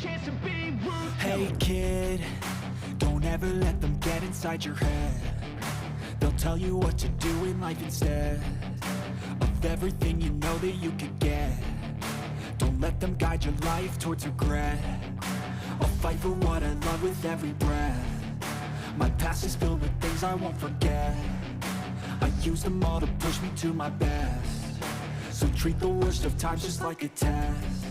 chance to be ruthless. Hey kid, don't ever let them get inside your head. They'll tell you what to do in life instead of everything you know that you could get. Don't let them guide your life towards regret. I'll fight for what I love with every breath. My past is filled with things I won't forget. I use them all to push me to my best. So treat the worst of times just like a test.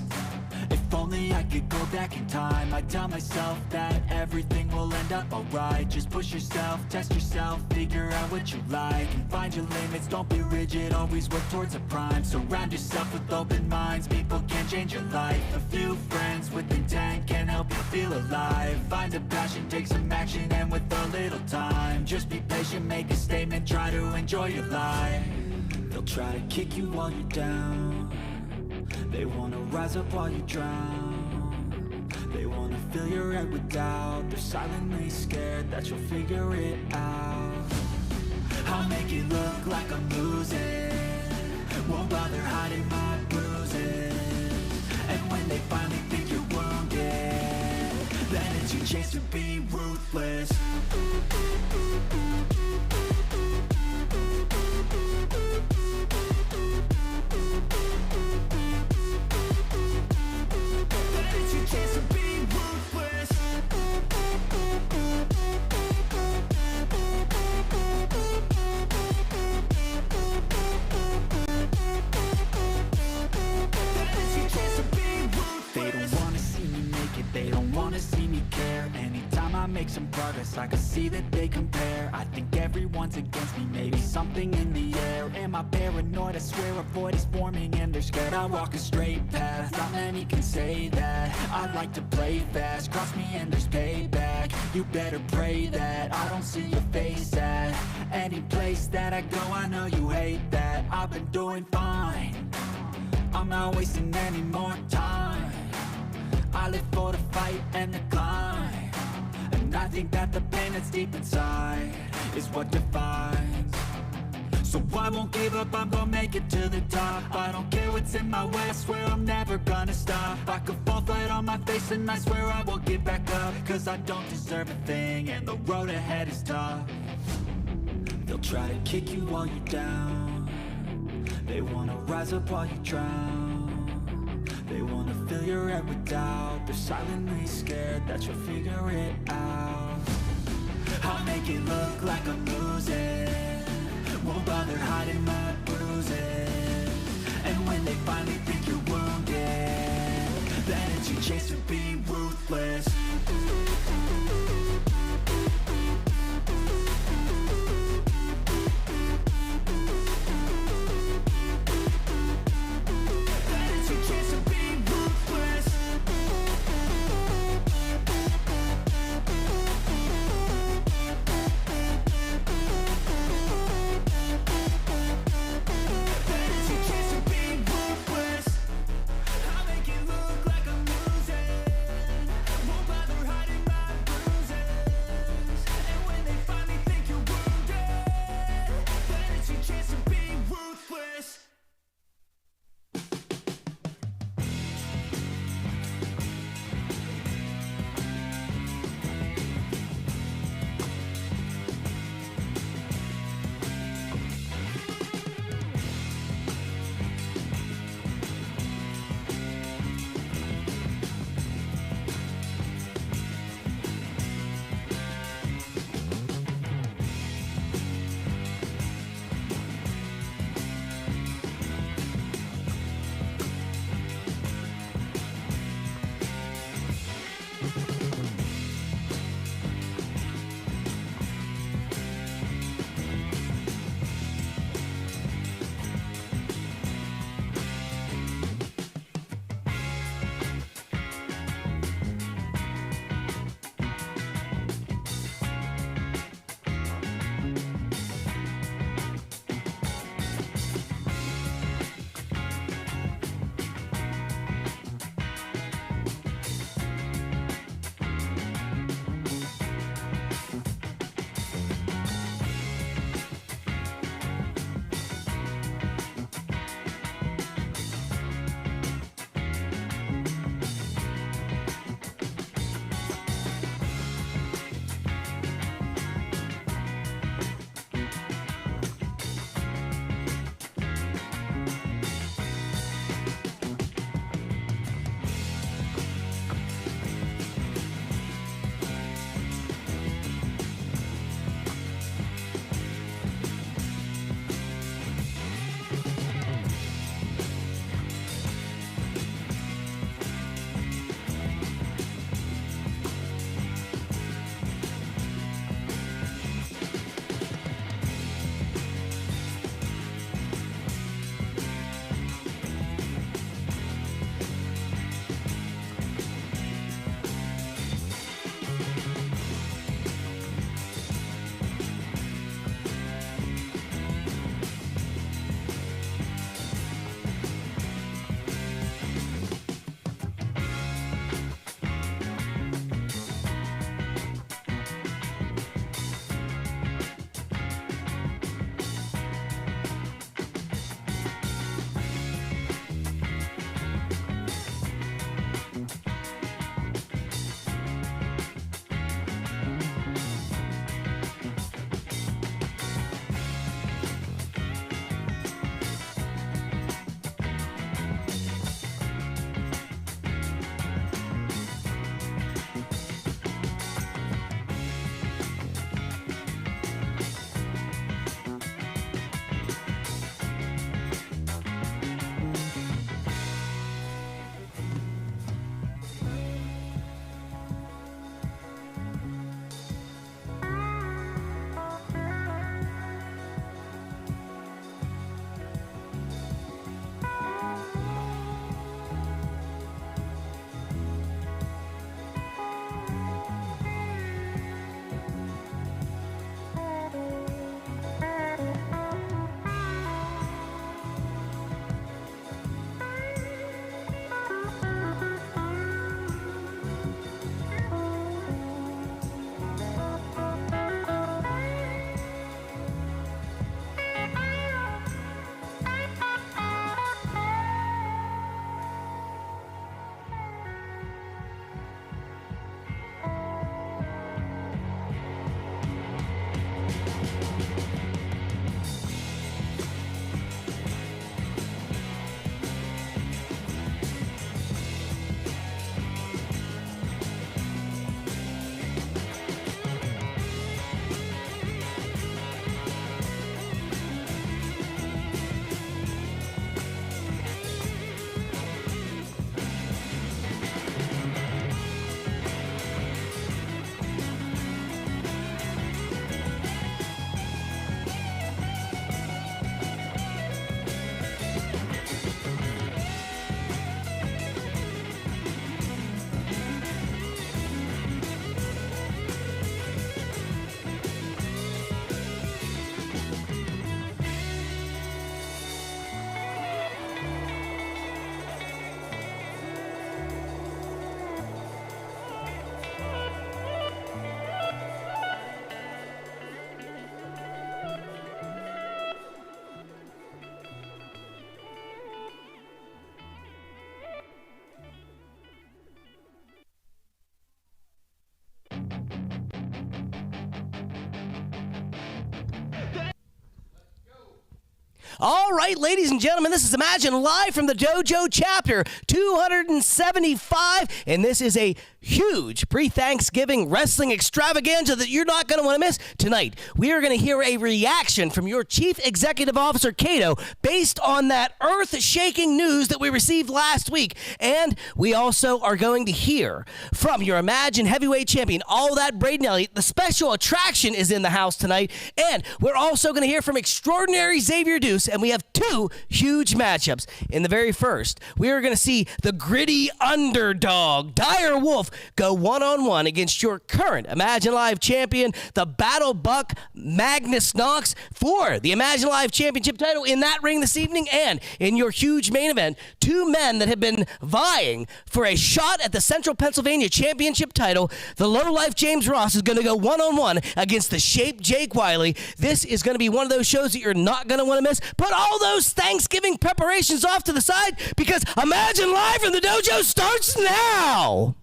If only I could go back in time, I'd tell myself that everything will end up alright. Just push yourself, test yourself, figure out what you like, and find your limits, don't be rigid, always work towards a prime. Surround yourself with open minds, people can change your life. A few friends with intent can help you feel alive. Find a passion, take some action, and with a little time, just be patient, make a statement, try to enjoy your life. They'll try to kick you while you're down. They wanna rise up while you drown. They wanna fill your head with doubt. They're silently scared that you'll figure it out. I'll make it look like I'm losing, won't bother hiding my bruises. And when they finally think you're wounded, then it's your chance to be ruthless. Make some progress, I can see that they compare. I think everyone's against me, maybe something in the air. Am I paranoid? I swear a void is forming and they're scared. I walk a straight path, not many can say that. I like to play fast, cross me and there's payback. You better pray that I don't see your face at any place that I go. I know you hate that. I've been doing fine, I'm not wasting any more time. I live for the fight and the climb. And I think that the pain that's deep inside is what defines. So I won't give up, I'm gonna make it to the top. I don't care what's in my way, I swear I'm never gonna stop. I could fall flat on my face and I swear I won't get back up. Cause I don't deserve a thing and the road ahead is tough. They'll try to kick you while you're down. They wanna rise up while you drown. They wanna fill your head with doubt. They're silently scared that you'll figure it out. I'll make it look like I'm losing, won't bother hiding my bruises. And when they finally think you're wounded, then it's your chance to be ruthless. All right, ladies and gentlemen, this is Imagine live from the Dojo Chapter 275, and this is a huge pre-Thanksgiving wrestling extravaganza that you're not going to want to miss. Tonight, we are going to hear a reaction from your Chief Executive Officer, Cato, based on that earth-shaking news that we received last week. And we also are going to hear from your Imagine Heavyweight Champion, All That Braden Elliott. The special attraction is in the house tonight. And we're also going to hear from extraordinary Xavier Deuce, and we have two huge matchups. In the very first, we are going to see the gritty underdog, Dire Wolf, go one-on-one against your current Imagine Live champion, the Battle Buck Magnus Knox, for the Imagine Live Championship title in that ring this evening. And in your huge main event, two men that have been vying for a shot at the Central Pennsylvania Championship title. The lowlife James Ross is going to go one-on-one against the Shape Jake Wiley. This is going to be one of those shows that you're not going to want to miss. Put all those Thanksgiving preparations off to the side, because Imagine Live from the Dojo starts now.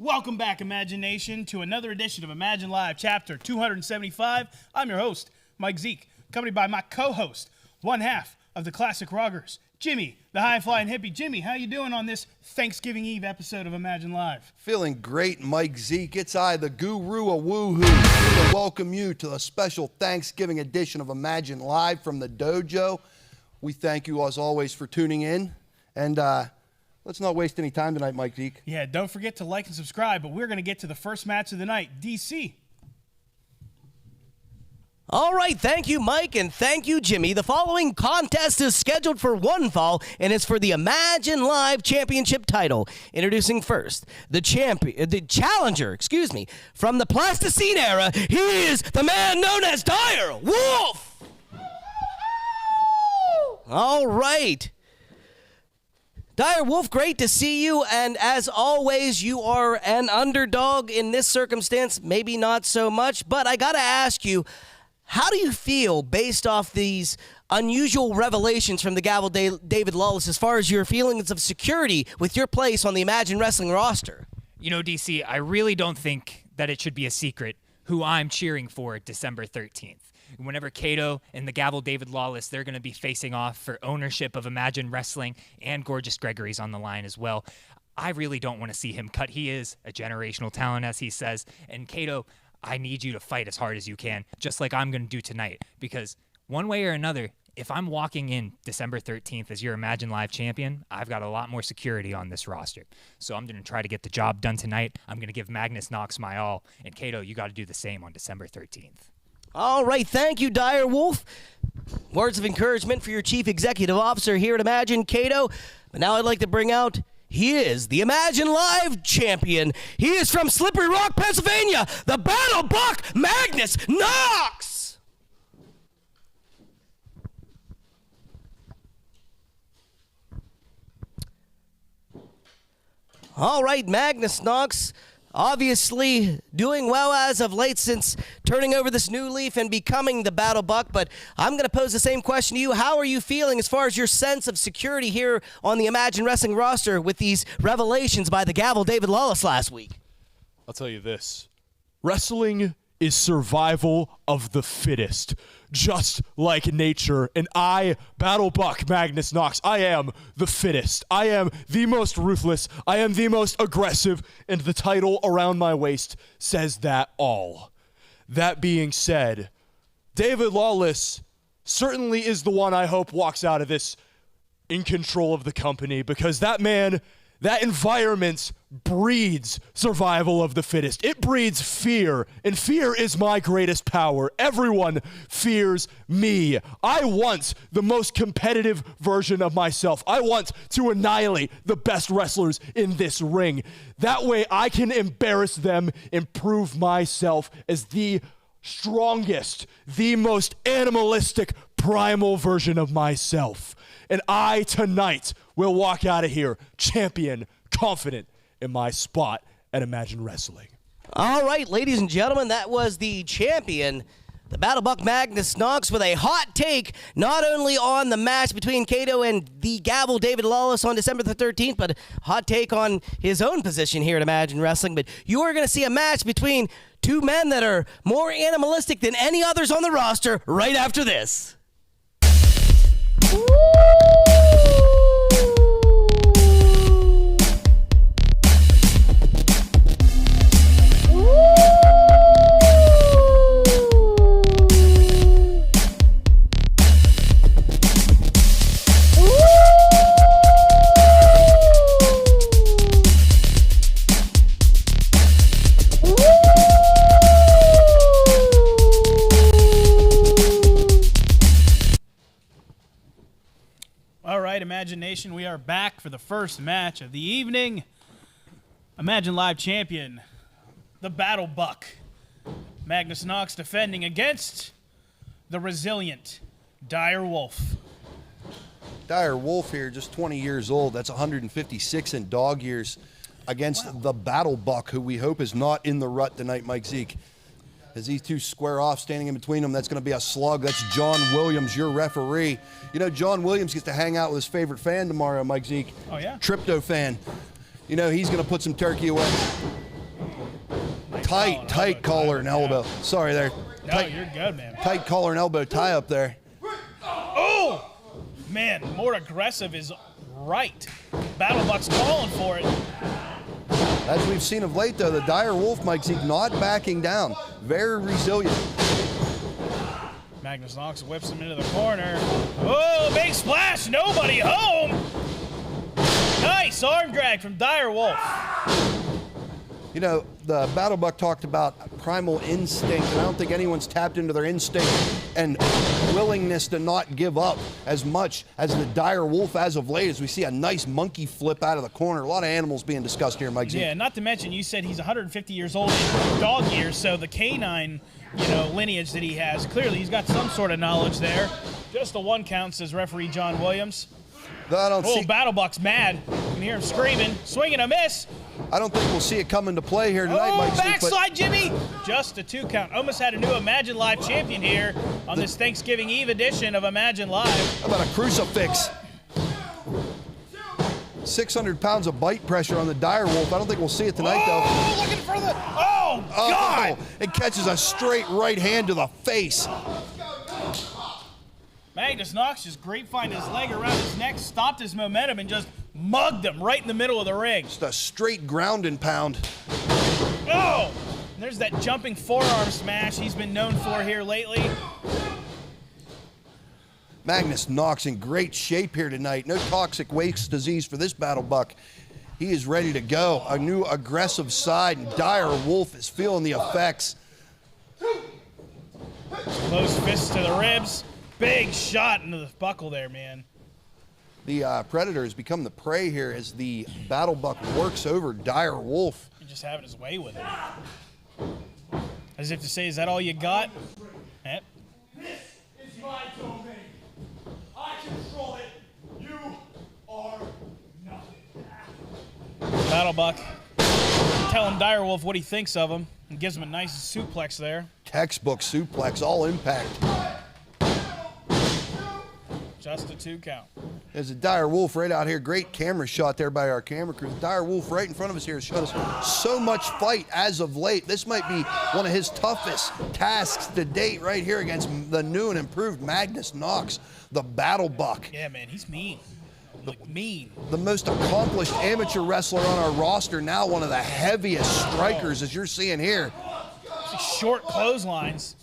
Welcome back, Imagination, to another edition of Imagine Live, Chapter 275. I'm your host, Mike Zeke, accompanied by my co-host, one half of the Classic Roggers, Jimmy, the high-flying hippie. Jimmy, how you doing on this Thanksgiving Eve episode of Imagine Live? Feeling great, Mike Zeke. It's I, the guru of woohoo, here to welcome you to a special Thanksgiving edition of Imagine Live from the Dojo. We thank you, as always, for tuning in. And let's not waste any time tonight, Mike Zeke. Yeah, don't forget to like and subscribe, but we're going to get to the first match of the night, DC. All right, thank you, Mike, and thank you, Jimmy. The following contest is scheduled for one fall, and it's for the Imagine Live Championship title. Introducing first, the challenger, from the Plasticine era. He is the man known as Dire Wolf. All right. Dire Wolf, great to see you, and as always, you are an underdog in this circumstance, maybe not so much, but I gotta ask you, how do you feel based off these unusual revelations from the Gavel David Lawless as far as your feelings of security with your place on the Imagine Wrestling roster? You know, DC, I really don't think that it should be a secret who I'm cheering for December 13th. Whenever Cato and the Gavel David Lawless, they're going to be facing off for ownership of Imagine Wrestling, and Gorgeous Gregory's on the line as well. I really don't want to see him cut. He is a generational talent, as he says. And Cato, I need you to fight as hard as you can, just like I'm going to do tonight. Because one way or another, if I'm walking in December 13th as your Imagine Live champion, I've got a lot more security on this roster. So I'm going to try to get the job done tonight. I'm going to give Magnus Knox my all. And Cato, you got to do the same on December 13th. All right, thank you, Dire Wolf. Words of encouragement for your Chief Executive Officer here at Imagine, Cato. But now I'd like to bring out, he is the Imagine Live champion. He is from Slippery Rock, Pennsylvania, the Battle Buck Magnus Knox. All right, Magnus Knox. obviously doing well as of late since turning over this new leaf and becoming the Battle Buck, but I'm going to pose the same question to you. How are you feeling as far as your sense of security here on the Imagine Wrestling roster with these revelations by the Gavel David Lawless last week? I'll tell you this. Wrestling is survival of the fittest, just like nature. And I, Battle Buck Magnus Knox, I am the fittest. I am the most ruthless. I am the most aggressive. And the title around my waist says that all. That being said, David Lawless certainly is the one I hope walks out of this in control of the company, because that man, that environment breeds survival of the fittest. It breeds fear, and fear is my greatest power. Everyone fears me. I want the most competitive version of myself. I want to annihilate the best wrestlers in this ring. That way I can embarrass them and prove myself as the strongest, the most animalistic, primal version of myself. And I, tonight, will walk out of here champion, confident in my spot at Imagine Wrestling. All right, ladies and gentlemen, that was the champion, the Battle Buck Magnus Knox, with a hot take not only on the match between Kato and the Gavel David Lawless on December the 13th, but a hot take on his own position here at Imagine Wrestling. But you are going to see a match between two men that are more animalistic than any others on the roster right after this. Imagination, we are back for the first match of the evening. Imagine Live champion, the Battle Buck, Magnus Knox, defending against the resilient Dire Wolf. Dire Wolf here, just 20 years old. That's 156 in dog years against the Battle Buck, who we hope is not in the rut tonight, Mike Zeke. As these two square off, standing in between them, that's going to be a slug. That's John Williams, your referee. You know, John Williams gets to hang out with his favorite fan tomorrow, Mike Zeke. Oh, yeah? Tryptophan. You know, he's going to put some turkey away. Tight collar and elbow. Sorry there. No, tight, you're good, man. Tight collar and elbow tie up there. Oh! Man, more aggressive is right. Battle Buck's calling for it. As we've seen of late, though, the Dire Wolf, Mike Zeke, not backing down. Very resilient. Magnus Knox whips him into the corner. Oh, big splash. Nobody home. Nice arm drag from Dire Wolf. You know, the Battle Buck talked about primal instinct, and I don't think anyone's tapped into their instinct and willingness to not give up as much as the Dire Wolf as of late, as we see a nice monkey flip out of the corner. A lot of animals being discussed here, Mike Zeke. Yeah, not to mention, you said he's 150 years old in dog years, so the canine, lineage that he has, clearly he's got some sort of knowledge there. Just the one count, says referee John Williams. I don't see. Battle Buck's mad. You can hear him screaming, swinging a miss. I don't think we'll see it come into play here tonight, Mike Zeke. Backslide, Jimmy! Just a 2 count. Almost had a new Imagine Live champion here on this Thanksgiving Eve edition of Imagine Live. How about a crucifix? 600 pounds of bite pressure on the Dire Wolf. I don't think we'll see it tonight, though. Looking for the... Oh, God! It catches a straight right hand to the face. Magnus Knox just grapevine his leg around his neck, stopped his momentum, and just mugged him right in the middle of the ring. Just a straight ground and pound. Oh! And there's that jumping forearm smash he's been known for here lately. Magnus Knox in great shape here tonight. No toxic waste disease for this Battle Buck. He is ready to go. A new aggressive side, and Dire Wolf is feeling the effects. Close fists to the ribs. Big shot into the buckle there, man. The Predator has become the prey here as the Battle Buck works over Dire Wolf. He's just having his way with it. As if to say, is that all you got? This is my domain. I control it. You are nothing. Battle Buck telling Direwolf what he thinks of him and gives him a nice suplex there. Textbook suplex, all impact. Just a 2 count. There's a Dire Wolf right out here. Great camera shot there by our camera crew. Dire Wolf right in front of us here has shown us so much fight as of late. This might be one of his toughest tasks to date right here against the new and improved Magnus Knox, the Battle Buck. Yeah, man, he's mean. Like, mean. The most accomplished amateur wrestler on our roster, now one of the heaviest strikers, as you're seeing here. Short clotheslines.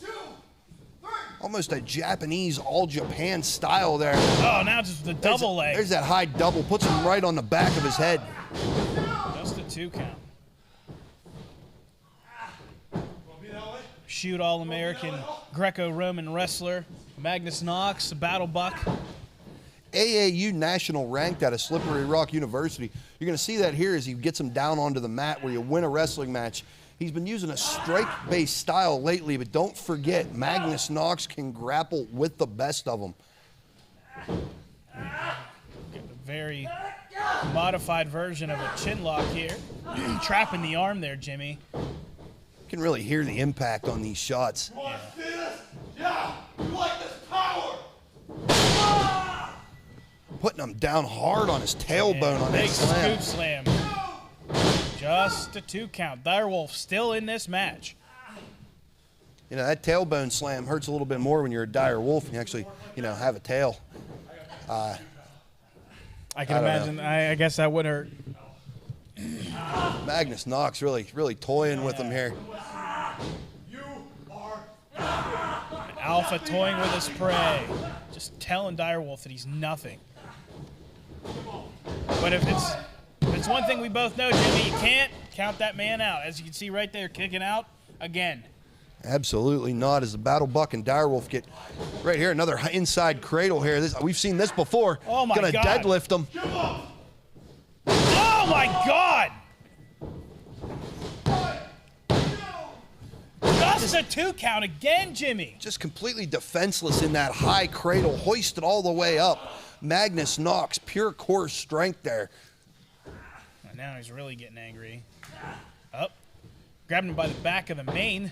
Almost a Japanese all-Japan style there. Oh, now just the double leg. There's that high double, puts him right on the back of his head. Just a 2 count. Shoot All-American Greco-Roman wrestler Magnus Knox, the Battle Buck. AAU national ranked out of Slippery Rock University. You're going to see that here as he gets him down onto the mat where you win a wrestling match. He's been using a strike-based style lately, but don't forget, Magnus Knox can grapple with the best of them. Very modified version of a chin lock here. Trapping the arm there, Jimmy. You can really hear the impact on these shots. You want to see this? Yeah! You like this power? Putting him down hard on his tailbone on that Big slam. scoop slam. Just a 2 count. Direwolf still in this match. You know, that tailbone slam hurts a little bit more when you're a Dire Wolf and you actually, have a tail. I can I don't imagine. I guess that would hurt. Magnus Knox really toying with him here. You are Alpha toying with his prey. Just telling Direwolf that he's nothing. But if it's one thing we both know, Jimmy, you can't count that man out. As you can see right there, kicking out again. Absolutely not. As the Battle Buck and Direwolf get right here, another inside cradle here. We've seen this before. Oh, my Gonna God. deadlift him. Oh my God! Just a 2 count again, Jimmy. Just completely defenseless in that high cradle, hoisted all the way up. Magnus Knox, pure core strength there. Now he's really getting angry. Up. Grabbing him by the back of the mane.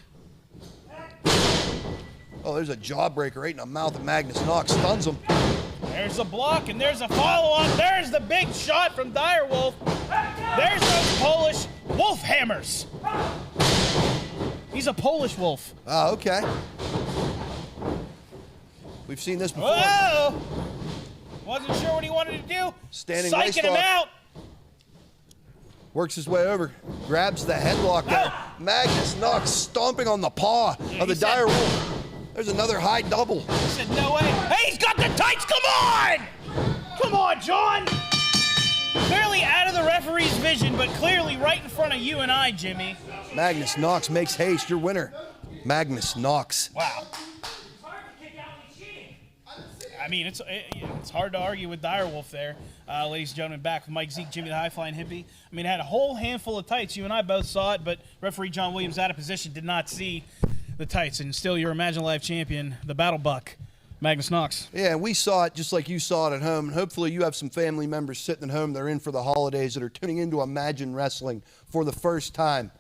Oh, there's a jawbreaker right in the mouth of Magnus Knox. Stuns him. There's a block, and there's a follow-on. There's the big shot from Direwolf. There's those Polish wolf hammers. He's a Polish wolf. Oh, okay. We've seen this before. Whoa! Wasn't sure what he wanted to do. Standing Psyching waist him lock. out. Works his way over. Grabs the headlock there. Magnus Knox stomping on the paw of the he said- Dire Wolf. There's another high double. He said, no way. Hey, he's got the tights. Come on! Come on, John. Clearly out of the referee's vision, but clearly right in front of you and I, Jimmy. Magnus Knox makes haste. Your winner, Magnus Knox. Wow. I mean, it's hard to argue with Direwolf there. Ladies and gentlemen, back with Mike Zeke, Jimmy the High Flying Hippie. I mean, had a whole handful of tights. You and I both saw it, but referee John Williams out of position did not see the tights. And still your Imagine Live champion, the Battle Buck, Magnus Knox. Yeah, we saw it just like you saw it at home. And hopefully you have some family members sitting at home that are in for the holidays that are tuning into Imagine Wrestling for the first time.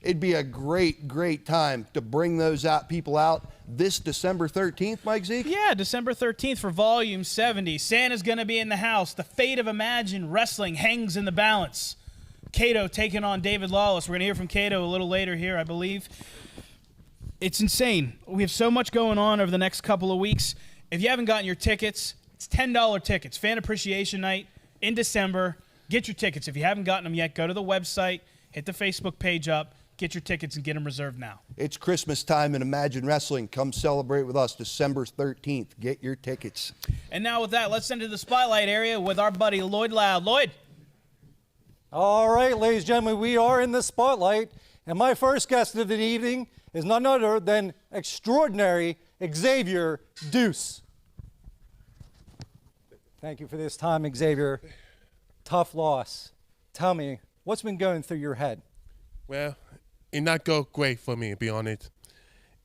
It'd be a great, great time to bring those people out this December 13th, Mike Zeke? Yeah, December 13th for Volume 70. Santa's going to be in the house. The fate of Imagine Wrestling hangs in the balance. Kato taking on David Lawless. We're going to hear from Kato a little later here, I believe. It's insane. We have so much going on over the next couple of weeks. If you haven't gotten your tickets, it's $10 tickets. Fan Appreciation Night in December. Get your tickets. If you haven't gotten them yet, go to the website, hit the Facebook page up, get your tickets, and get them reserved now. It's Christmas time in Imagine Wrestling. Come celebrate with us December 13th. Get your tickets. And now with that, let's enter the spotlight area with our buddy Lloyd Loud. Lloyd. All right, ladies and gentlemen, we are in the spotlight, and my first guest of the evening is none other than extraordinary Xavier Deuce. Thank you for this time, Xavier. Tough loss. Tell me, what's been going through your head? Well, it not go great for me, to be honest.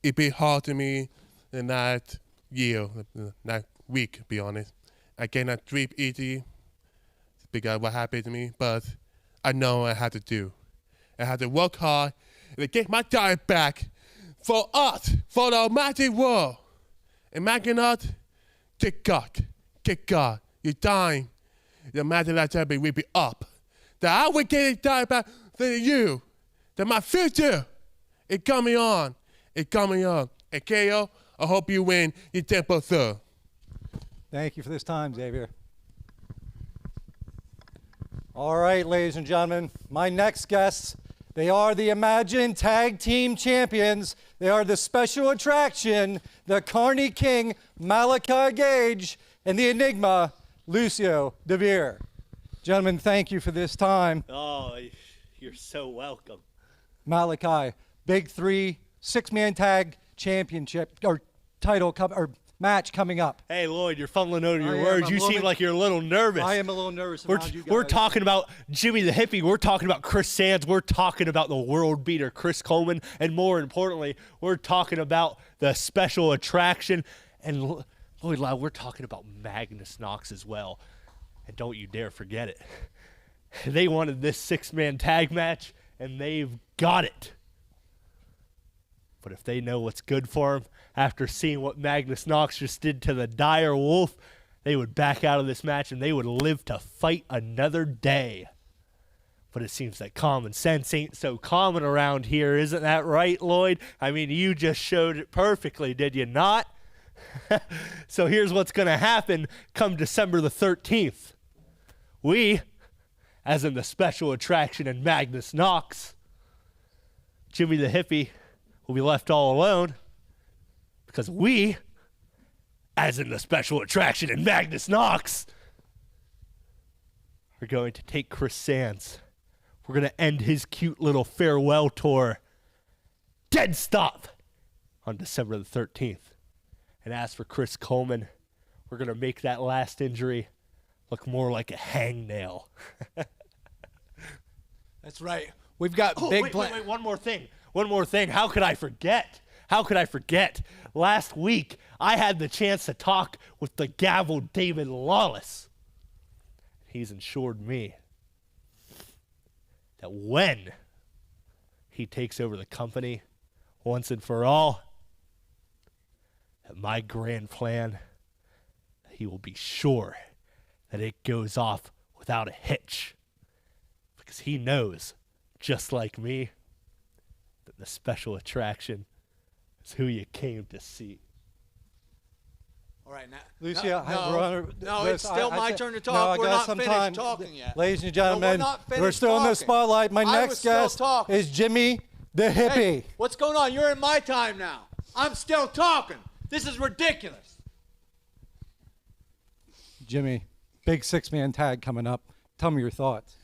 It be hard to me in that year, that week, to be honest. I cannot sleep easy because what happened to me, but I know I had to do. I have to work hard and to get my time back for us, for the almighty world. Imagine us, get God, your time. The imagine that time will be up. That I will get it time back for you. That my future is coming on. It's coming on. And KO, I hope you win your temple, sir. Thank you for this time, Xavier. All right, ladies and gentlemen, my next guests, they are the Imagine Tag Team Champions. They are the special attraction, the Carney King, Malachi Gage, and the Enigma, Lucio DeVere. Gentlemen, thank you for this time. Oh, you're so welcome. Malachi, Big Three, six-man tag championship, or title, or match coming up. Hey, Lloyd, you're fumbling over your I am. words. I'm You a little seem bit- like you're a little nervous. I am a little nervous around you guys. We're talking about Jimmy the Hippie. We're talking about Chris Sands. We're talking about the world beater, Chris Coleman. And more importantly, we're talking about the special attraction. And Lloyd Loud, we're talking about Magnus Knox as well. And don't you dare forget it. They wanted this six-man tag match, and they've got it. But if they know what's good for them, after seeing what Magnus Knox just did to the Dire Wolf, they would back out of this match and they would live to fight another day. But it seems that common sense ain't so common around here, isn't that right, Lloyd? I mean, you just showed it perfectly, did you not? So here's what's going to happen come December the 13th. We, as in the special attraction and Magnus Knox, Jimmy the Hippie, will be left all alone because we, as in the special attraction and Magnus Knox, are going to take Chris Sands. We're going to end his cute little farewell tour dead stop on December the 13th. And as for Chris Coleman, we're going to make that last injury look more like a hangnail. That's right. We've got big plans. Wait, one more thing. One more thing. How could I forget? How could I forget? Last week, I had the chance to talk with the gavel David Lawless. He's assured me that when he takes over the company once and for all, that my grand plan, he will be sure that it goes off without a hitch. Because he knows, just like me, that the special attraction is who you came to see. All right, now, Lucia, it's still my turn to talk. We're not finished talking yet. Ladies and No, gentlemen, we're not we're finished still in the talking. spotlight. My I was next still guest talking. is Jimmy the Hippie. Hey, what's going on? You're in my time now. I'm still talking. This is ridiculous. Jimmy, big six-man tag coming up. Tell me your thoughts.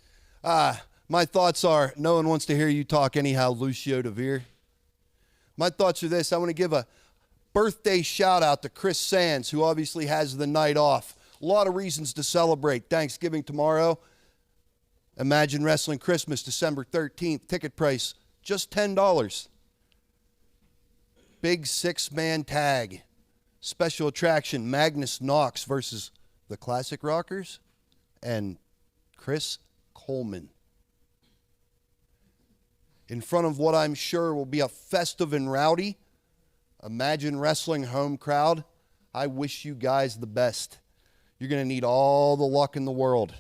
My thoughts are, no one wants to hear you talk anyhow, Lucio DeVere. My thoughts are this. I want to give a birthday shout out to Chris Sands, who obviously has the night off. A lot of reasons to celebrate. Thanksgiving tomorrow. Imagine Wrestling Christmas, December 13th. Ticket price, just $10. Big six-man tag. Special attraction, Magnus Knox versus the Classic Rockers and Chris Coleman. In front of what I'm sure will be a festive and rowdy Imagine Wrestling home crowd, I wish you guys the best. You're going to need all the luck in the world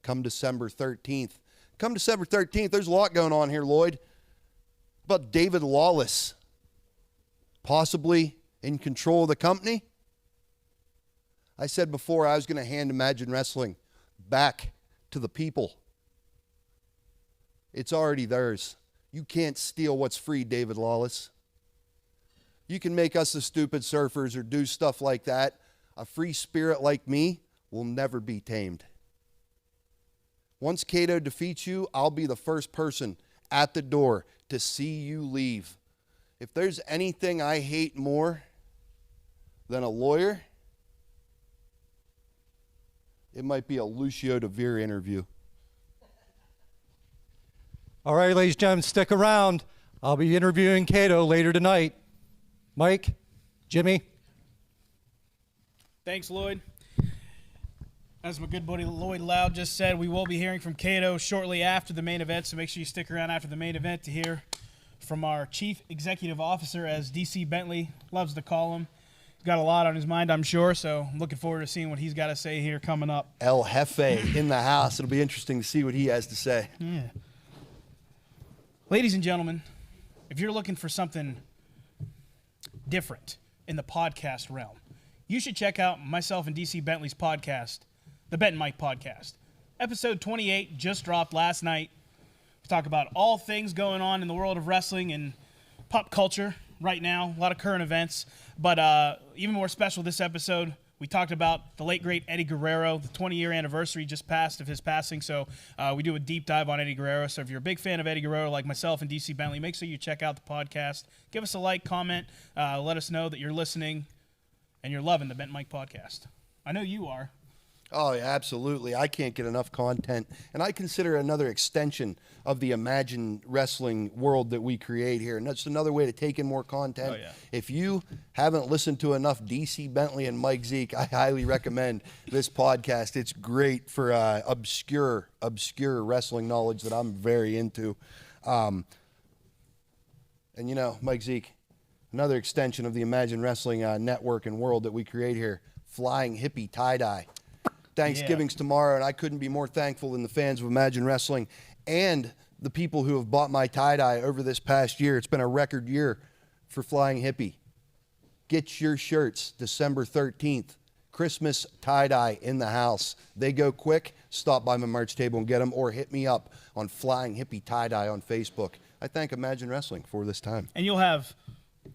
come December 13th. Come December 13th, there's a lot going on here, Lloyd. About David Lawless, possibly in control of the company. I said before I was going to hand Imagine Wrestling back to the people. It's already theirs. You can't steal what's free, David Lawless. You can make us the stupid surfers or do stuff like that. A free spirit like me will never be tamed. Once Kato defeats you, I'll be the first person at the door to see you leave. If there's anything I hate more than a lawyer, it might be a Lucio DeVere interview. All right, ladies and gentlemen, stick around. I'll be interviewing Kato later tonight. Mike, Jimmy. Thanks, Lloyd. As my good buddy Lloyd Loud just said, we will be hearing from Cato shortly after the main event, so make sure you stick around after the main event to hear from our Chief Executive Officer, as DC Bentley loves to call him. He's got a lot on his mind, I'm sure, so I'm looking forward to seeing what he's got to say here coming up. El Jefe in the house. It'll be interesting to see what he has to say. Yeah. Ladies and gentlemen, if you're looking for something different in the podcast realm, you should check out myself and DC Bentley's podcast, the Bet and Mike Podcast. Episode 28 just dropped last night. We talk about all things going on in the world of wrestling and pop culture right now, a lot of current events. But even more special this episode, we talked about the late, great Eddie Guerrero. The 20-year anniversary just passed of his passing, so we do a deep dive on Eddie Guerrero. So if you're a big fan of Eddie Guerrero like myself and DC Bentley, make sure you check out the podcast. Give us a like, comment, let us know that you're listening and you're loving the Bent Mike Podcast. I know you are. Oh, yeah, absolutely. I can't get enough content. And I consider it another extension of the Imagine Wrestling world that we create here. And that's another way to take in more content. Oh, yeah. If you haven't listened to enough DC Bentley and Mike Zeke, I highly recommend this podcast. It's great for obscure wrestling knowledge that I'm very into. And, you know, Mike Zeke, another extension of the Imagine Wrestling network and world that we create here, Flying Hippie Tie-Dye. Thanksgiving's tomorrow, and I couldn't be more thankful than the fans of Imagine Wrestling and the people who have bought my tie-dye over this past year. It's been a record year for Flying Hippie. Get your shirts December 13th. Christmas tie-dye in the house. They go quick. Stop by my merch table and get them, or hit me up on Flying Hippie Tie-Dye on Facebook. I thank Imagine Wrestling for this time. And you'll have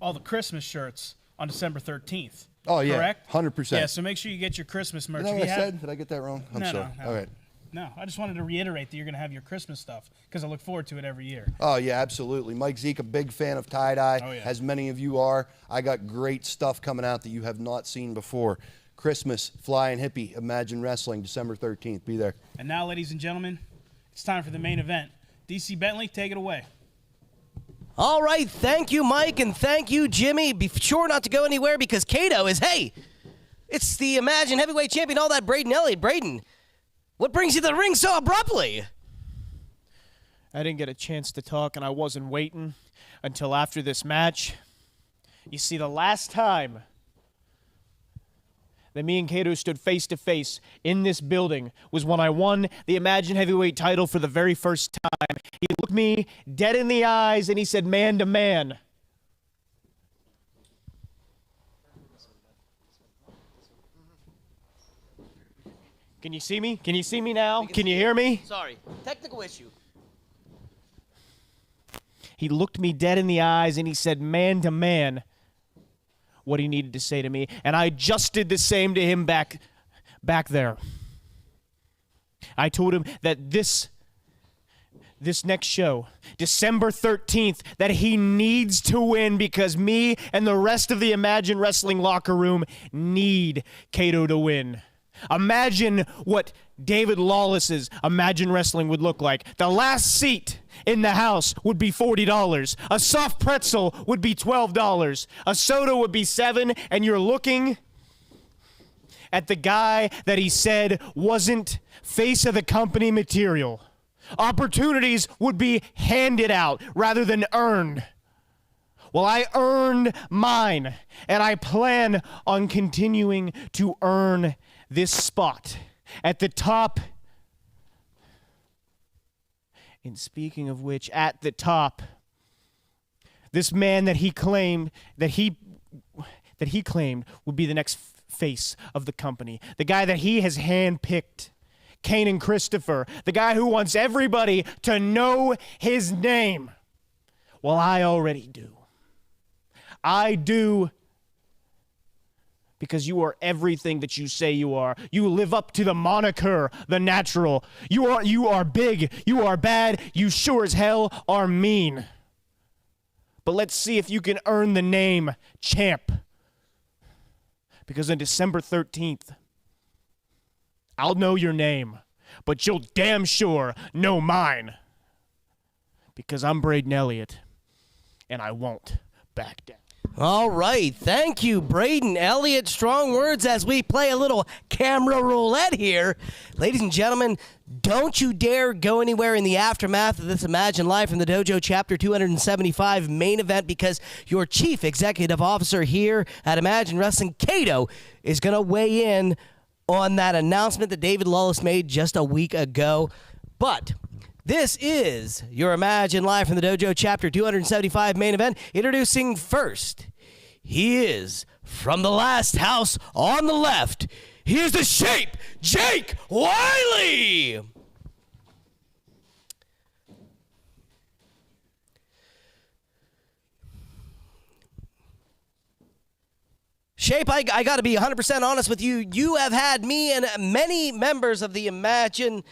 all the Christmas shirts on December 13th. Oh, yeah. Correct? 100%. Yeah, so make sure you get your Christmas merch. Is that If what you I have- said? Did I get that wrong? I'm No, sorry. no. All right. No, I just wanted to reiterate that you're going to have your Christmas stuff because I look forward to it every year. Oh, yeah, absolutely. Mike Zeke, a big fan of tie-dye, Oh, yeah. as many of you are. I got great stuff coming out that you have not seen before. Christmas, Flying Hippie, Imagine Wrestling, December 13th. Be there. And now, ladies and gentlemen, it's time for the main event. DC Bentley, take it away. All right, thank you, Mike, and thank you, Jimmy. Be sure not to go anywhere because Cato is, hey, it's the Imagine Heavyweight Champion, all that Braden Elliott. Braden, what brings you to the ring so abruptly? I didn't get a chance to talk, and I wasn't waiting until after this match. You see, the last time that me and Cato stood face to face in this building was when I won the Imagine Heavyweight title for the very first time. He looked me dead in the eyes and he said, man to man. Can you see me? Can you see me now? Can you hear me? Sorry, technical issue. He looked me dead in the eyes and he said, man to man, what he needed to say to me. And I just did the same to him back there. I told him that this next show, December 13th, that he needs to win because me and the rest of the Imagine Wrestling locker room need Cato to win. Imagine what David Lawless's Imagine Wrestling would look like. The last seat in the house would be $40. A soft pretzel would be $12. A soda would be $7, and you're looking at the guy that he said wasn't face of the company material. Opportunities would be handed out rather than earned. Well, I earned mine, and I plan on continuing to earn this spot at the top. And speaking of which, at the top, this man that he claimed would be the next face of the company, the guy that he has handpicked, Kanan Christopher, the guy who wants everybody to know his name. Well, I already do. I do, because you are everything that you say you are. You live up to the moniker, the natural. You are big, you are bad, you sure as hell are mean. But let's see if you can earn the name champ. Because on December 13th, I'll know your name, but you'll damn sure know mine. Because I'm Braden Elliott, and I won't back down. All right. Thank you, Braden Elliott. Strong words as we play a little camera roulette here. Ladies and gentlemen, don't you dare go anywhere in the aftermath of this Imagine Live from the Dojo Chapter 275 main event, because your chief executive officer here at Imagine Wrestling, Kato, is going to weigh in on that announcement that David Lawless made just a week ago. But this is your Imagine Live from the Dojo Chapter 275 main event. Introducing first, he is from the last house on the left. Here's the Shape, Jake Wiley. Shape, I got to be 100% honest with you. You have had me and many members of the Imagine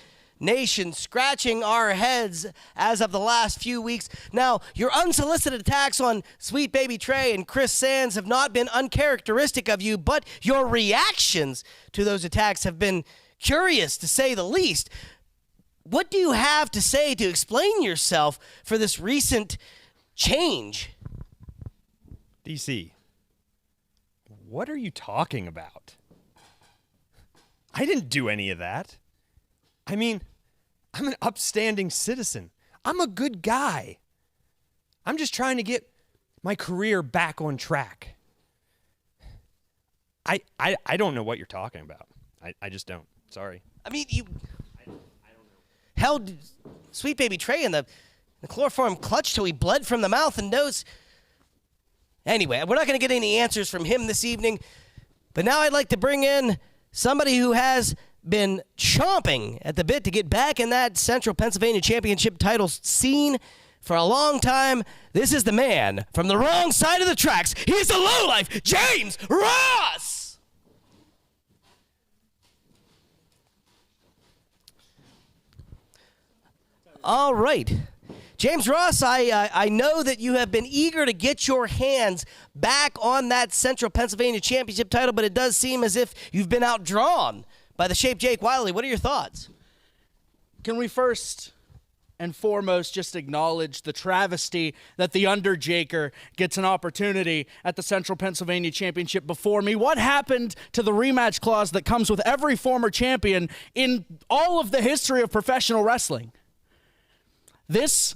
Nation scratching our heads as of the last few weeks. Now, your unsolicited attacks on Sweet Baby Trey and Chris Sands have not been uncharacteristic of you, but your reactions to those attacks have been curious, to say the least. What do you have to say to explain yourself for this recent change? DC, what are you talking about? I didn't do any of that. I mean, I'm an upstanding citizen. I'm a good guy. I'm just trying to get my career back on track. I don't know what you're talking about. I just don't. Sorry. I mean, you held Sweet Baby Trey in the chloroform clutch till he bled from the mouth and nose. Anyway, we're not going to get any answers from him this evening, but now I'd like to bring in somebody who has been chomping at the bit to get back in that Central Pennsylvania Championship title scene for a long time. This is the man from the wrong side of the tracks. He's the lowlife, James Ross! All right. James Ross, I know that you have been eager to get your hands back on that Central Pennsylvania Championship title, but it does seem as if you've been outdrawn by the Shape Jake Wiley. What are your thoughts? Can we first and foremost just acknowledge the travesty that the Underjaker gets an opportunity at the Central Pennsylvania Championship before me? What happened to the rematch clause that comes with every former champion in all of the history of professional wrestling? This,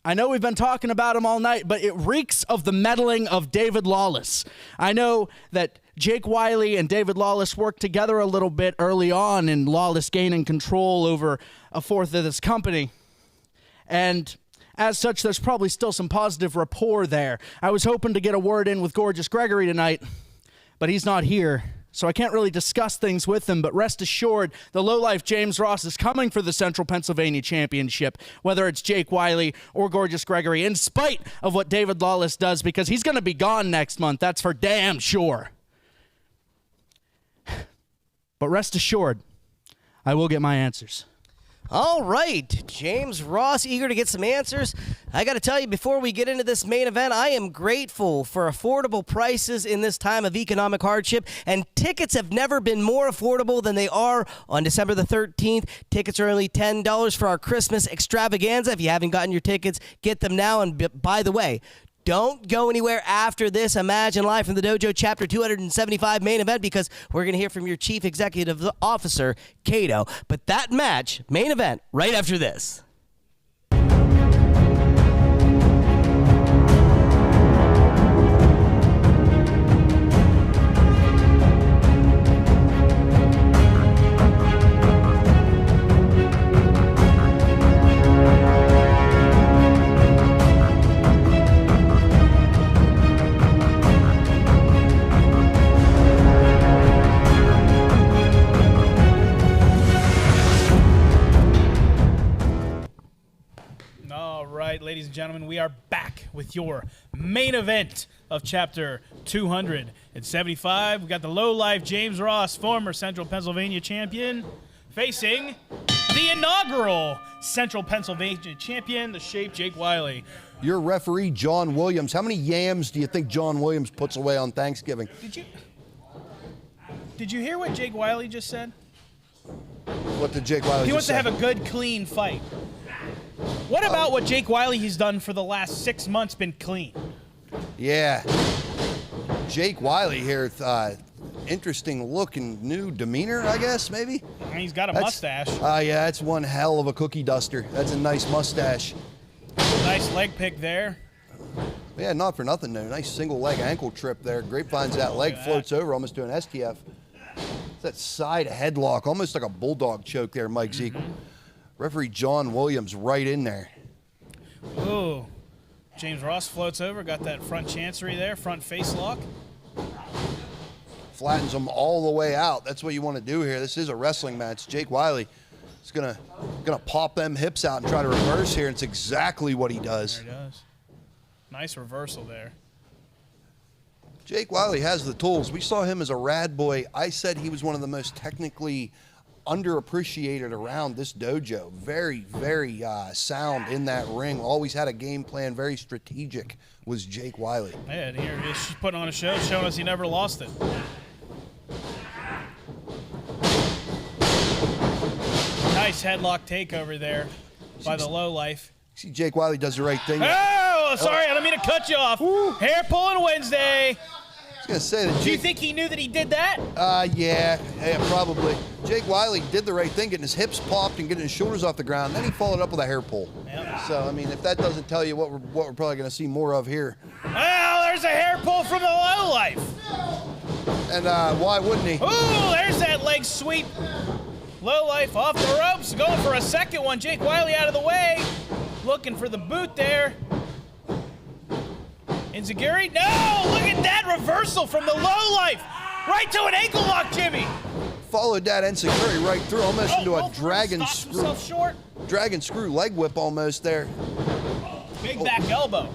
I know we've been talking about him all night, but it reeks of the meddling of David Lawless. I know that Jake Wiley and David Lawless worked together a little bit early on, and Lawless gaining control over a fourth of this company. And as such, there's probably still some positive rapport there. I was hoping to get a word in with Gorgeous Gregory tonight, but he's not here, so I can't really discuss things with him. But rest assured, the lowlife James Ross is coming for the Central Pennsylvania Championship, whether it's Jake Wiley or Gorgeous Gregory, in spite of what David Lawless does, because he's going to be gone next month. That's for damn sure. But rest assured, I will get my answers. All right, James Ross, eager to get some answers. I got to tell you, before we get into this main event, I am grateful for affordable prices in this time of economic hardship, and tickets have never been more affordable than they are on December the 13th. Tickets are only $10 for our Christmas extravaganza. If you haven't gotten your tickets, get them now. And by the way, don't go anywhere after this Imagine Live from the Dojo Chapter 275 main event, because we're going to hear from your Chief Executive Officer, Kato. But that match, main event, right after this. Ladies and gentlemen, we are back with your main event of Chapter 275. We got the lowlife James Ross, former Central Pennsylvania champion, facing the inaugural Central Pennsylvania champion, the Shape Jake Wiley. Your referee, John Williams. How many yams do you think John Williams puts away on Thanksgiving? Did you hear what Jake Wiley just said? What did Jake Wiley He wants just to say? have a good, clean fight. What about what Jake Wiley has done for the last 6 months been clean? Yeah. Jake Wiley here, interesting looking new demeanor, I guess, maybe? And he's got a mustache. Yeah, that's one hell of a cookie duster. That's a nice mustache. Nice leg pick there. Yeah, not for nothing, though. Nice single leg ankle trip there. Grapevine's that leg floats over, almost doing STF. It's that side headlock, almost like a bulldog choke there, Mike Zeke. Referee John Williams right in there. Ooh. James Ross floats over, got that front chancery there, front face lock. Flattens them all the way out. That's what you want to do here. This is a wrestling match. Jake Wiley is gonna pop them hips out and try to reverse here. It's exactly what he does. There he does. Nice reversal there. Jake Wiley has the tools. We saw him as a rad boy. I said he was one of the most technically underappreciated around this dojo. Very, very sound in that ring. Always had a game plan, very strategic was Jake Wiley. Yeah, and here he is putting on a show, showing us he never lost it. Nice headlock takeover there by the lowlife. See, Jake Wiley does the right thing. Oh, sorry, I don't mean to cut you off. Hair pulling Wednesday. I was gonna say that. Do you think he knew that he did that? Yeah, probably. Jake Wiley did the right thing, getting his hips popped and getting his shoulders off the ground. Then he followed up with a hair pull. Yep. So I mean, if that doesn't tell you what we're probably gonna see more of here. Well, there's a hair pull from the lowlife. And why wouldn't he? Ooh, there's that leg sweep. Lowlife off the ropes, going for a second one. Jake Wiley out of the way, looking for the boot there. Enziguri, no! Look at that reversal from the lowlife, right to an ankle lock, Jimmy. Followed that Enziguri right through, almost into a dragon stops screw. himself short. Dragon screw leg whip almost there. Big back elbow.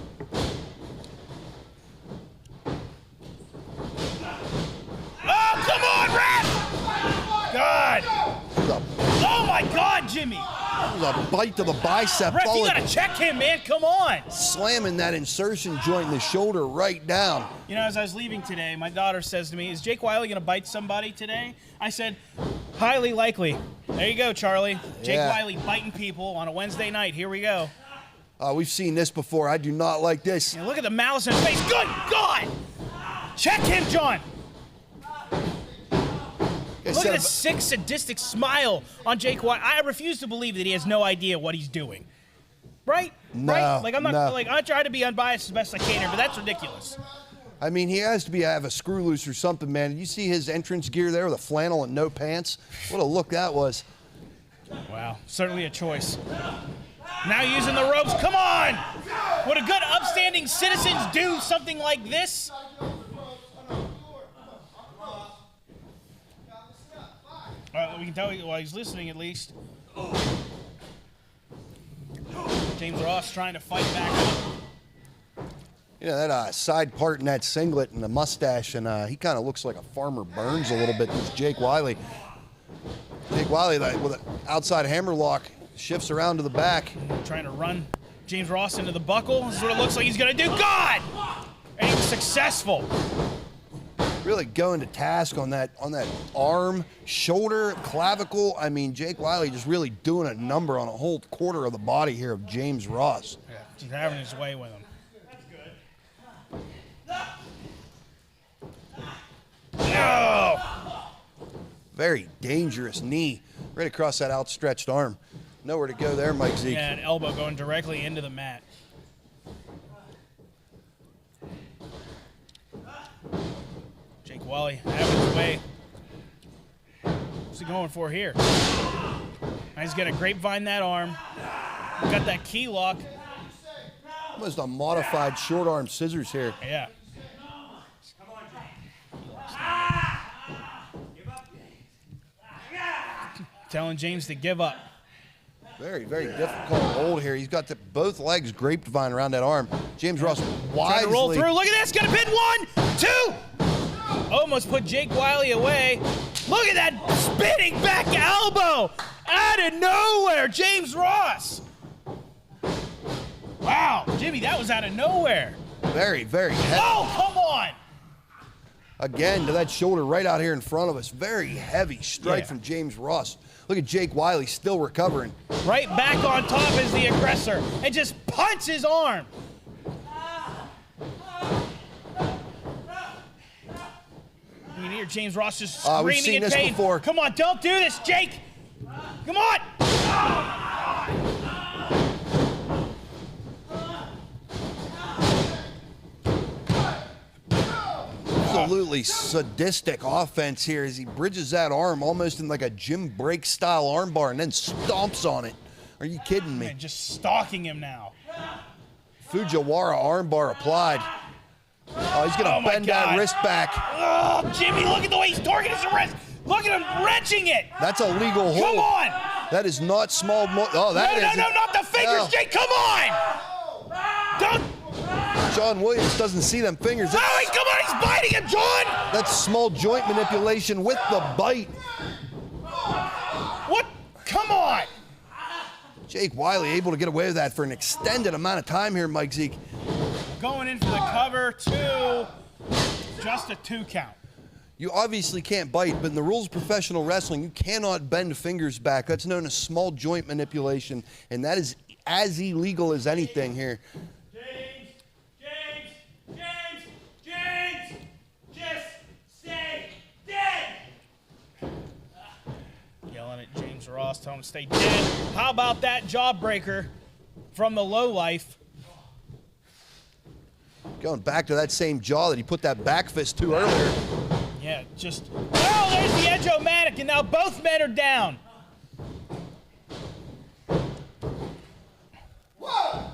Oh, come on, ref! God. Oh my God, Jimmy. That was a bite to the bicep. Ref, you gotta check him, man. Come on. Slamming that insertion joint in the shoulder right down. You know, as I was leaving today, my daughter says to me, "Is Jake Wiley gonna bite somebody today?" I said, "Highly likely." There you go, Charlie. Jake Wiley biting people on a Wednesday night. Here we go. We've seen this before. I do not like this. Yeah, look at the malice in his face. Good God! Check him, John. Look at this sick, sadistic smile on Jake Wiley. I refuse to believe that he has no idea what he's doing. Right? No. Right? Like I'm no. trying to be unbiased as best I can here, but that's ridiculous. I mean, he has to have a screw loose or something, man. You see his entrance gear there with a flannel and no pants? What a look that was. Wow, certainly a choice. Now using the ropes. Come on! Would a good upstanding citizens do something like this? We can tell while he's listening, at least. James Ross trying to fight back up. You know, that side part in that singlet and the mustache, and he kind of looks like a Farmer Burns a little bit. This Jake Wiley. Jake Wiley, with an outside hammerlock, shifts around to the back. Trying to run James Ross into the buckle. This is what it looks like he's going to do. God! And he was successful. Really going to task on that arm, shoulder, clavicle. I mean, Jake Wiley just really doing a number on a whole quarter of the body here of James Ross. Yeah, just having his way with him. No! Very dangerous knee right across that outstretched arm. Nowhere to go there, Mike Zeke. Yeah, an elbow going directly into the mat. Jake Wiley having his way. What's he going for here? Now he's got to grapevine that arm. Got that key lock. Almost a modified short arm scissors here. Yeah. Telling James to give up. Very, very difficult hold here. He's got both legs grapevine around that arm. James Ross wisely. Trying to roll through. Look at this. Got a pin. 1, 2. Almost put Jake Wiley away. Look at that spinning back elbow out of nowhere. James Ross. Wow, Jimmy, that was out of nowhere. Very, very heavy. Oh, come on. Again, to that shoulder right out here in front of us. Very heavy strike from James Ross. Look at Jake Wiley still recovering. Right back on top is the aggressor and just punch his arm. can hear James Ross just We've screaming seen in this pain. before. Come on, don't do this, Jake. Come on. Absolutely sadistic offense here as he bridges that arm almost in like a Jim Brake style armbar and then stomps on it. Are you kidding me? Man, just stalking him now. Fujiwara armbar applied. Oh, he's going to bend that wrist back. Oh, Jimmy, look at the way he's targeting his wrist. Look at him wrenching it. That's a legal hold. Come on. That is not small. Oh, that is. No, not the fingers, No. Jake. Come on. Don't. John Williams doesn't see them fingers. Come on, he's biting him, John. That's small joint manipulation with the bite. What? Come on. Jake Wiley able to get away with that for an extended amount of time here, Mike Zeke. Going in for the cover, 2. Just a 2 count. You obviously can't bite, but in the rules of professional wrestling, you cannot bend fingers back. That's known as small joint manipulation, and that is as illegal as anything here. James, just stay dead. Yelling at James Ross, telling him to stay dead. How about that jawbreaker from the lowlife? Going back to that same jaw that he put that back fist to earlier. Yeah, just. Oh, there's the Edge-O-Matic, and now both men are down.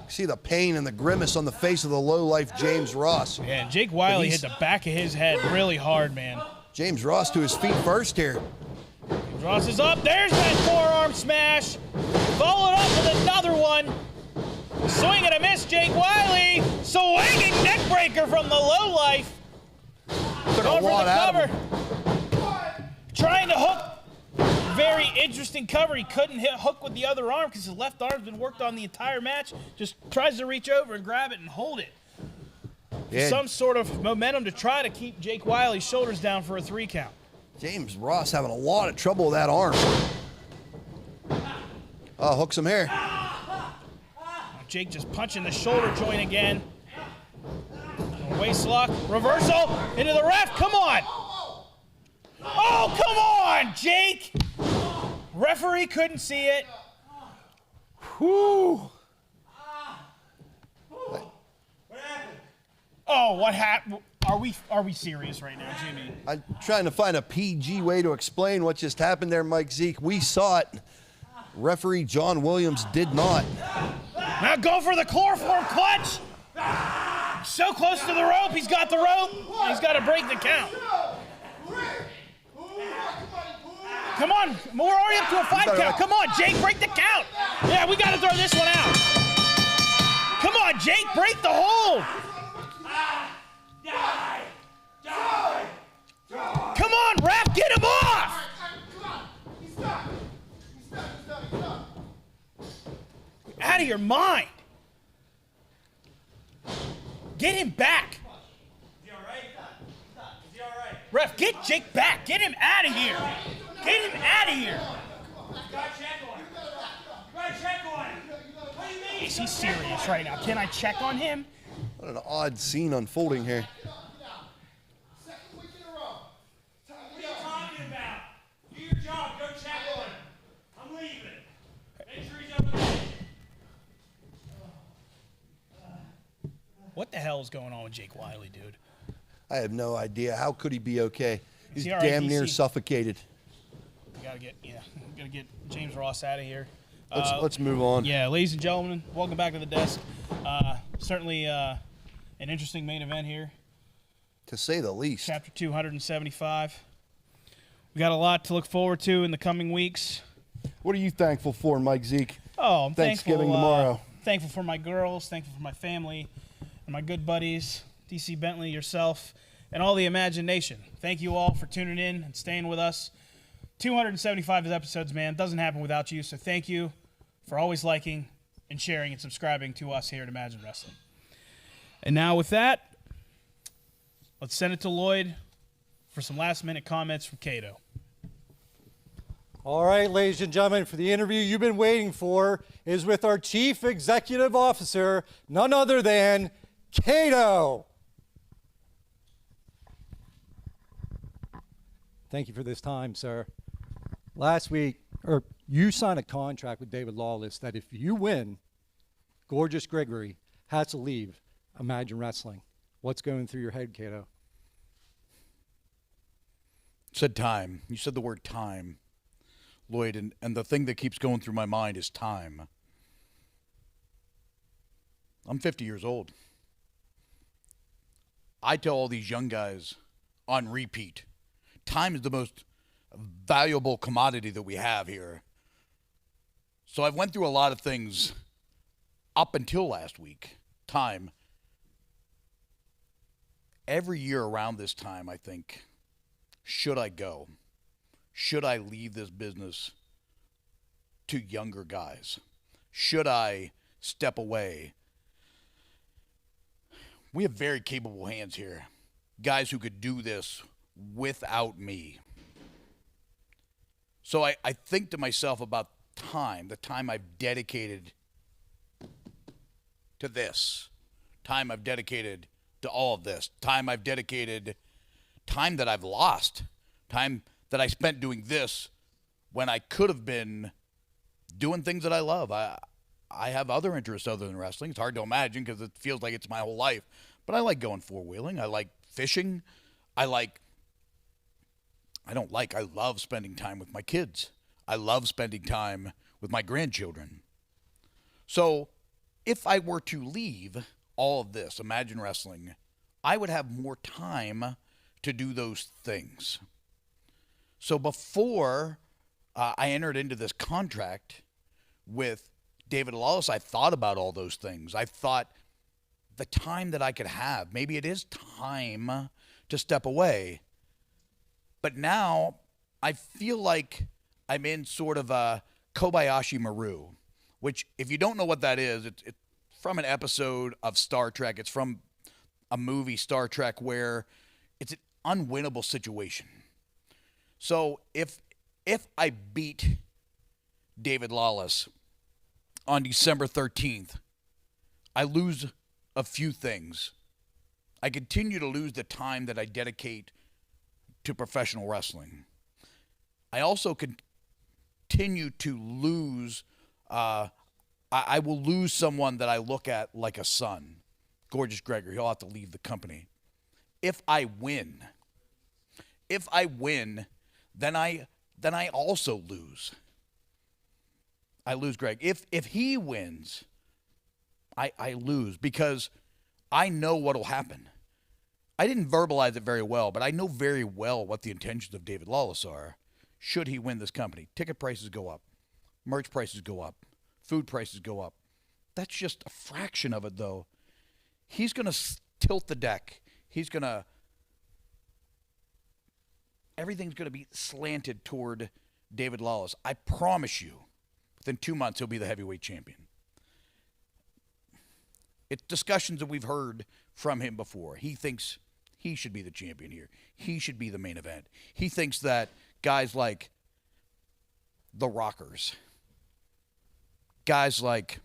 See the pain and the grimace on the face of the lowlife James Ross. Yeah, and Jake Wiley hit the back of his head really hard, man. James Ross to his feet first here. James Ross is up. There's that forearm smash. Followed up with another one. Swing and a miss, Jake Wiley. Swinging neck breaker from the lowlife. Going for the cover. Trying to hook. Very interesting cover. He couldn't hook with the other arm because his left arm's been worked on the entire match. Just tries to reach over and grab it and hold it. Yeah. Some sort of momentum to try to keep Jake Wiley's shoulders down for a 3 count. James Ross having a lot of trouble with that arm. Oh, hooks him here. Jake just punching the shoulder joint again. Waist lock, reversal into the ref. Come on. Oh, come on, Jake. Referee couldn't see it. Whew. Oh, what happened? Are we serious right now, Jimmy? I'm trying to find a PG way to explain what just happened there, Mike Zeke. We saw it. Referee John Williams did not. Now go for the chloroform clutch. So close to the rope. He's got the rope. He's got to break the count. Come on. We're already up to a 5 count. Come on, Jake. Break the count. Yeah, we got to throw this one out. Come on, Jake. Break the hold. Come on, ref. Get him off. Out of your mind. Get him back. Is he all right? Is he all right? Ref, get Jake back. Get him out of here. Get him out of here. Is he serious right now? Can I check on him? What an odd scene unfolding here. What the hell is going on with Jake Wiley, dude? I have no idea. How could he be okay? He's he all right, damn near DC? suffocated. We gotta get James Ross out of here. Let's move on. Yeah, ladies and gentlemen, welcome back to the desk. Certainly an interesting main event here. To say the least. Chapter 275. We got a lot to look forward to in the coming weeks. What are you thankful for, Mike Zeke? Oh, I'm Thanksgiving thankful, tomorrow. Thankful for my girls, thankful for my family, and my good buddies, DC Bentley, yourself, and all the imagination. Thank you all for tuning in and staying with us. 275 episodes, man. Doesn't happen without you, so thank you for always liking and sharing and subscribing to us here at Imagine Wrestling. And now with that, let's send it to Lloyd for some last-minute comments from Cato. All right, ladies and gentlemen, for the interview you've been waiting for is with our Chief Executive Officer, none other than Cato. Thank you for this time, sir. Last week, you signed a contract with David Lawless that if you win, Gorgeous Gregory has to leave Imagine Wrestling. What's going through your head, Cato? Said time. You said the word time, Lloyd, and the thing that keeps going through my mind is time. I'm 50 years old. I tell all these young guys on repeat, time is the most valuable commodity that we have here. So I've went through a lot of things up until last week. Time. Every year around this time, I think, should I go? Should I leave this business to younger guys? Should I step away? We have very capable hands here. Guys who could do this without me. So I think to myself about time, the time I've dedicated to this, time I've dedicated to all of this, time I've dedicated, time that I've lost, time that I spent doing this when I could have been doing things that I love. I have other interests other than wrestling. It's hard to imagine because it feels like it's my whole life. But I like going four-wheeling. I like fishing. I love spending time with my kids. I love spending time with my grandchildren. So if I were to leave all of this, Imagine Wrestling, I would have more time to do those things. So before I entered into this contract with David Lawless, I thought about all those things. I thought the time that I could have, maybe it is time to step away. But now I feel like I'm in sort of a Kobayashi Maru, which if you don't know what that is, it's from an episode of Star Trek. It's from a movie, Star Trek, where it's an unwinnable situation. So if I beat David Lawless on December 13th, I lose a few things. I continue to lose the time that I dedicate to professional wrestling. I also continue to lose, I will lose someone that I look at like a son. Gorgeous Gregory, he'll have to leave the company. If I win, then I also lose. I lose Greg. If he wins, I lose because I know what will happen. I didn't verbalize it very well, but I know very well what the intentions of David Lawless are should he win this company. Ticket prices go up. Merch prices go up. Food prices go up. That's just a fraction of it, though. He's going to tilt the deck. Everything's going to be slanted toward David Lawless. I promise you, within 2 months, he'll be the heavyweight champion. It's discussions that we've heard from him before. He thinks he should be the champion here. He should be the main event. He thinks that guys like the Rockers, guys like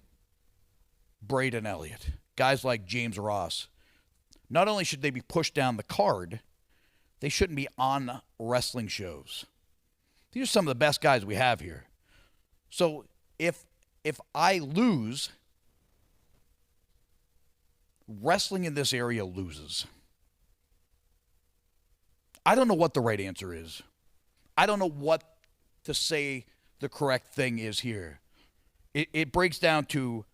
Braden Elliott, guys like James Ross, not only should they be pushed down the card, they shouldn't be on wrestling shows. These are some of the best guys we have here. So if I lose, wrestling in this area loses. I don't know what the right answer is. I don't know what to say the correct thing is here. It breaks down to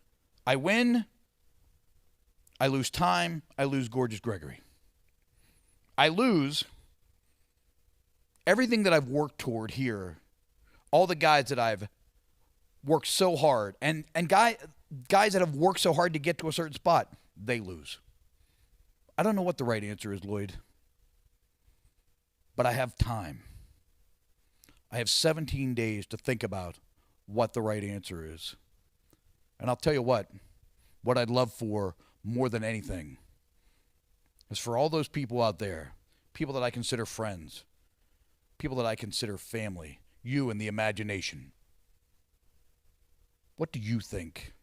I win, I lose time, I lose Gorgeous Gregory. I lose everything that I've worked toward here, all the guys that I've worked so hard, and guys that have worked so hard to get to a certain spot, they lose. I don't know what the right answer is, Lloyd, but I have time. I have 17 days to think about what the right answer is. And I'll tell you what I'd love for more than anything is for all those people out there, people that I consider friends, people that I consider family, you and the imagination. What do you think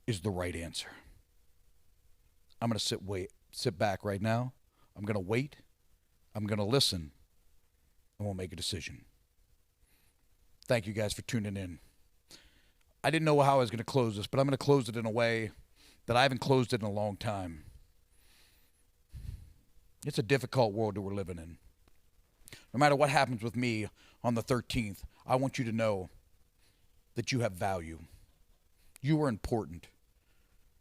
is the right answer? I'm going to sit back right now. I'm going to wait. I'm going to listen. and we'll make a decision. Thank you guys for tuning in. I didn't know how I was going to close this, but I'm going to close it in a way that I haven't closed it in a long time. It's a difficult world that we're living in. No matter what happens with me on the 13th, I want you to know that you have value. You are important.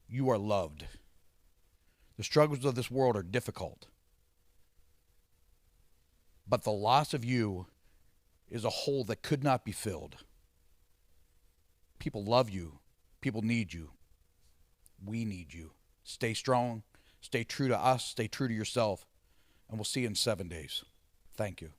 You are loved. The struggles of this world are difficult. But the loss of you is a hole that could not be filled. People love you. People need you. We need you. Stay strong. Stay true to us. Stay true to yourself. And we'll see you in 7 days. Thank you.